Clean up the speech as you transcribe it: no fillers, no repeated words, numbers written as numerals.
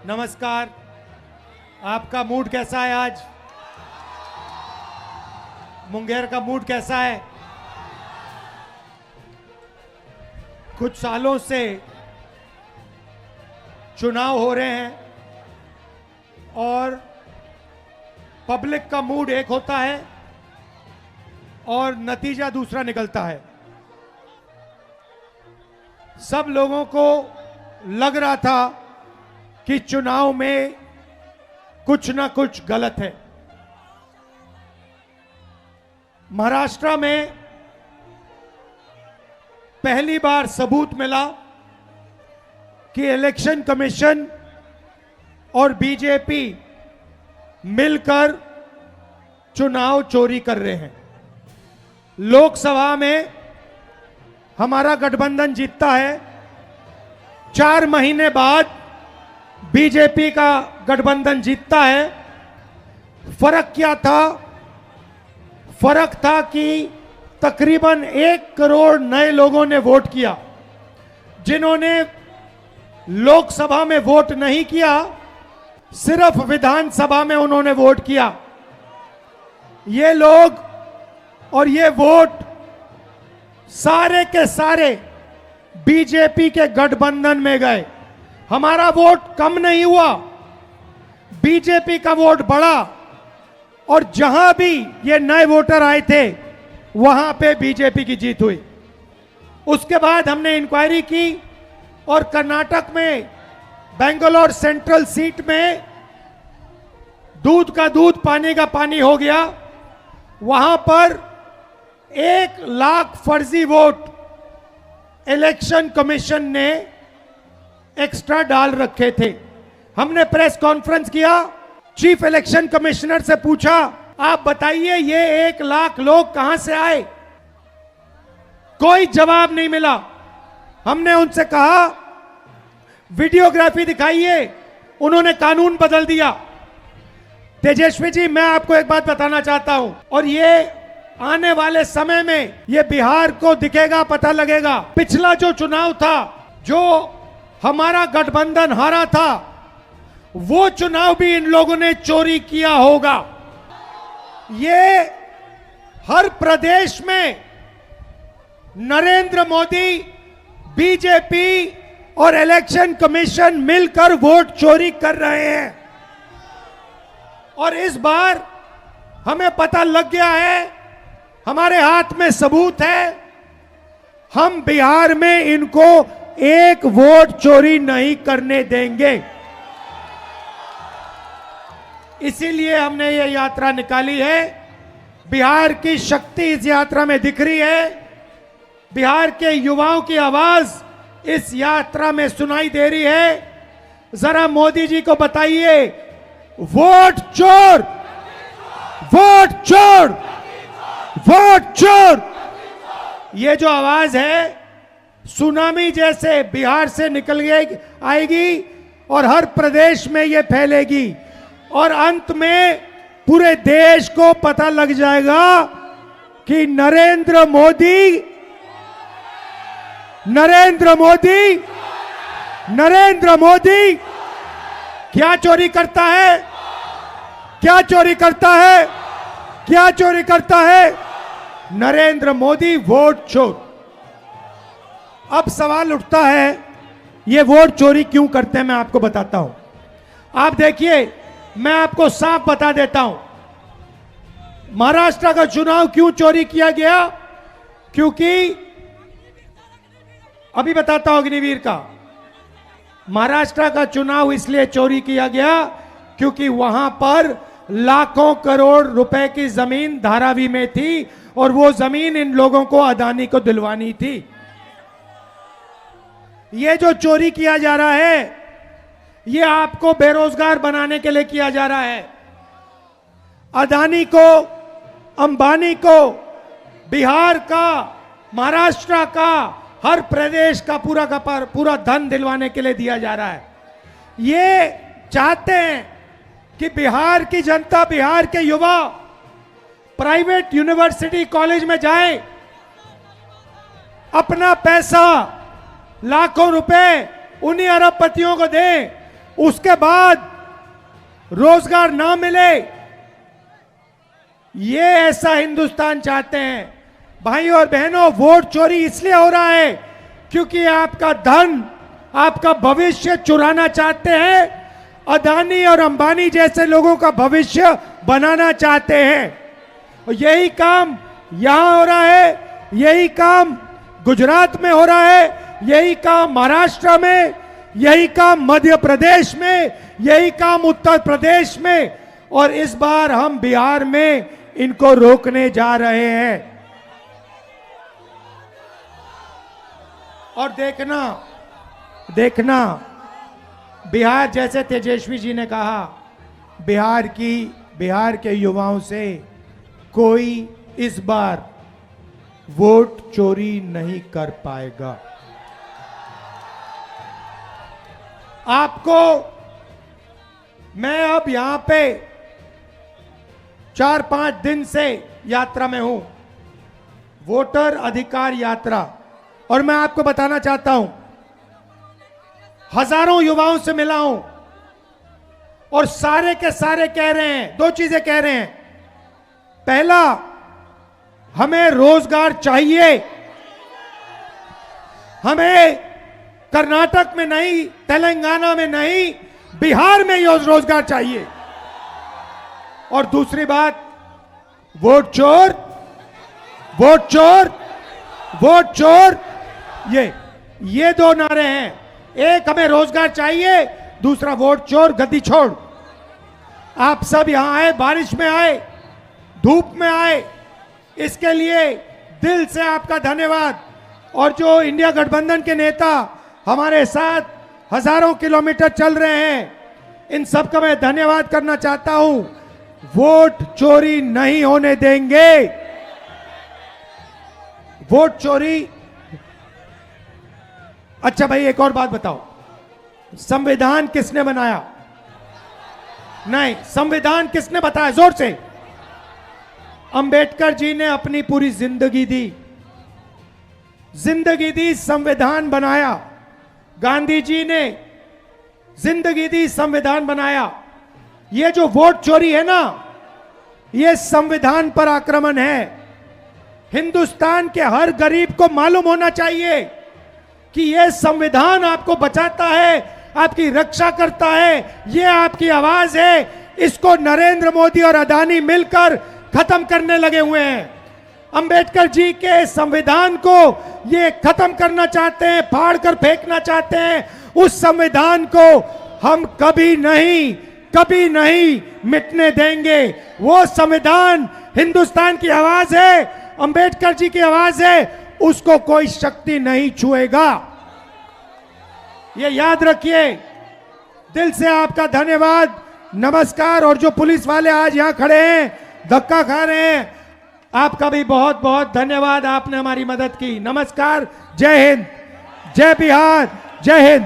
नमस्कार। आपका मूड कैसा है आज? मुंगेर का मूड कैसा है? कुछ सालों से चुनाव हो रहे हैं और पब्लिक का मूड एक होता है और नतीजा दूसरा निकलता है। सब लोगों को लग रहा था कि चुनाव में कुछ ना कुछ गलत है। महाराष्ट्र में पहली बार सबूत मिला कि इलेक्शन कमीशन और बीजेपी मिलकर चुनाव चोरी कर रहे हैं। लोकसभा में हमारा गठबंधन जीतता है, 4 महीने बाद बीजेपी का गठबंधन जीतता है। फर्क क्या था? फर्क था कि तकरीबन 1 करोड़ नए लोगों ने वोट किया। जिन्होंने लोकसभा में वोट नहीं किया, सिर्फ विधानसभा में उन्होंने वोट किया। ये लोग और ये वोट सारे के सारे बीजेपी के गठबंधन में गए। हमारा वोट कम नहीं हुआ, बीजेपी का वोट बढ़ा और जहां भी ये नए वोटर आए थे वहां पे बीजेपी की जीत हुई। उसके बाद हमने इंक्वायरी की और कर्नाटक में बेंगलोर सेंट्रल सीट में दूध का दूध पानी का पानी हो गया। वहां पर 1 लाख फर्जी वोट इलेक्शन कमीशन ने एक्स्ट्रा डाल रखे थे। हमने प्रेस कॉन्फ्रेंस किया, चीफ इलेक्शन कमिश्नर से पूछा, आप बताइए ये 1 लाख लोग कहां से आए? कोई जवाब नहीं मिला। हमने उनसे कहा वीडियोग्राफी दिखाइए, उन्होंने कानून बदल दिया। तेजस्वी जी, मैं आपको एक बात बताना चाहता हूं और ये आने वाले समय में ये बिहार को दिखेगा, पता लगेगा। पिछला जो चुनाव था, जो हमारा गठबंधन हारा था, वो चुनाव भी इन लोगों ने चोरी किया होगा। ये हर प्रदेश में नरेंद्र मोदी, बीजेपी और इलेक्शन कमीशन मिलकर वोट चोरी कर रहे हैं और इस बार हमें पता लग गया है, हमारे हाथ में सबूत है। हम बिहार में इनको 1 वोट चोरी नहीं करने देंगे। इसीलिए हमने ये यात्रा निकाली है। बिहार की शक्ति इस यात्रा में दिख रही है। बिहार के युवाओं की आवाज इस यात्रा में सुनाई दे रही है। जरा मोदी जी को बताइए, वोट चोर, वोट चोर, वोट चोर। ये जो आवाज है सुनामी जैसे बिहार से निकल आएगी और हर प्रदेश में ये फैलेगी और अंत में पूरे देश को पता लग जाएगा कि नरेंद्र मोदी क्या चोरी करता है, क्या चोरी करता है, क्या चोरी करता है? नरेंद्र मोदी वोट चोर। अब सवाल उठता है, ये वोट चोरी क्यों करते हैं? मैं आपको बताता हूं। आप देखिए, मैं आपको साफ बता देता हूं, महाराष्ट्र का चुनाव क्यों चोरी किया गया। क्योंकि अभी बताता हूं अग्निवीर का, महाराष्ट्र का चुनाव इसलिए चोरी किया गया क्योंकि वहां पर लाखों करोड़ रुपए की जमीन धारावी में थी और वो जमीन इन लोगों को अदानी को दिलवानी थी। ये जो चोरी किया जा रहा है, ये आपको बेरोजगार बनाने के लिए किया जा रहा है। अदानी को, अंबानी को बिहार का, महाराष्ट्र का, हर प्रदेश का पूरा धन दिलवाने के लिए दिया जा रहा है। ये चाहते हैं कि बिहार की जनता, बिहार के युवा प्राइवेट यूनिवर्सिटी कॉलेज में जाएं, अपना पैसा लाखों रुपए उन्हीं अरबपतियों को दें उसके बाद रोजगार ना मिले, ये ऐसा हिंदुस्तान चाहते हैं। भाई और बहनों, वोट चोरी इसलिए हो रहा है क्योंकि आपका धन, आपका भविष्य चुराना चाहते हैं। अदानी और अंबानी जैसे लोगों का भविष्य बनाना चाहते हैं। और यही काम यहां हो रहा है, यही काम गुजरात में हो रहा है, यही काम महाराष्ट्र में, यही काम मध्य प्रदेश में, यही काम उत्तर प्रदेश में, और इस बार हम बिहार में इनको रोकने जा रहे हैं। और देखना बिहार, जैसे तेजस्वी जी ने कहा, बिहार के युवाओं से कोई इस बार वोट चोरी नहीं कर पाएगा। आपको मैं अब यहां पे 4-5 दिन से यात्रा में हूं, वोटर अधिकार यात्रा, और मैं आपको बताना चाहता हूं, हजारों युवाओं से मिला हूं और सारे के सारे कह रहे हैं, 2 चीजें कह रहे हैं। पहला, हमें रोजगार चाहिए, हमें कर्नाटक में नहीं, तेलंगाना में नहीं, बिहार में रोजगार चाहिए। और दूसरी बात, वोट चोर, वोट चोर, वोट चोर, ये 2 नारे हैं। एक, हमें रोजगार चाहिए, दूसरा वोट चोर गद्दी छोड़। आप सब यहां आए, बारिश में आए, धूप में आए, इसके लिए दिल से आपका धन्यवाद। और जो इंडिया गठबंधन के नेता हमारे साथ हजारों किलोमीटर चल रहे हैं, इन सब का मैं धन्यवाद करना चाहता हूं। वोट चोरी नहीं होने देंगे। वोट चोरी। अच्छा भाई, एक और बात बताओ, संविधान किसने बनाया? नहीं, संविधान किसने बताया? जोर से। अंबेडकर जी ने अपनी पूरी जिंदगी दी, संविधान बनाया। गांधी जी ने जिंदगी दी, संविधान बनाया। ये जो वोट चोरी है ना, ये संविधान पर आक्रमण है। हिंदुस्तान के हर गरीब को मालूम होना चाहिए कि यह संविधान आपको बचाता है, आपकी रक्षा करता है, यह आपकी आवाज है। इसको नरेंद्र मोदी और अदानी मिलकर खत्म करने लगे हुए हैं। अंबेडकर जी के संविधान को ये खत्म करना चाहते हैं, फाड़ कर फेंकना चाहते हैं। उस संविधान को हम कभी नहीं मिटने देंगे। वो संविधान हिंदुस्तान की आवाज है, अंबेडकर जी की आवाज है, उसको कोई शक्ति नहीं छुएगा। ये याद रखिए। दिल से आपका धन्यवाद, नमस्कार। और जो पुलिस वाले आज यहां खड़े हैं, धक्का खा रहे हैं, आपका भी बहुत बहुत धन्यवाद, आपने हमारी मदद की। नमस्कार, जय हिंद, जय बिहार, जय हिंद।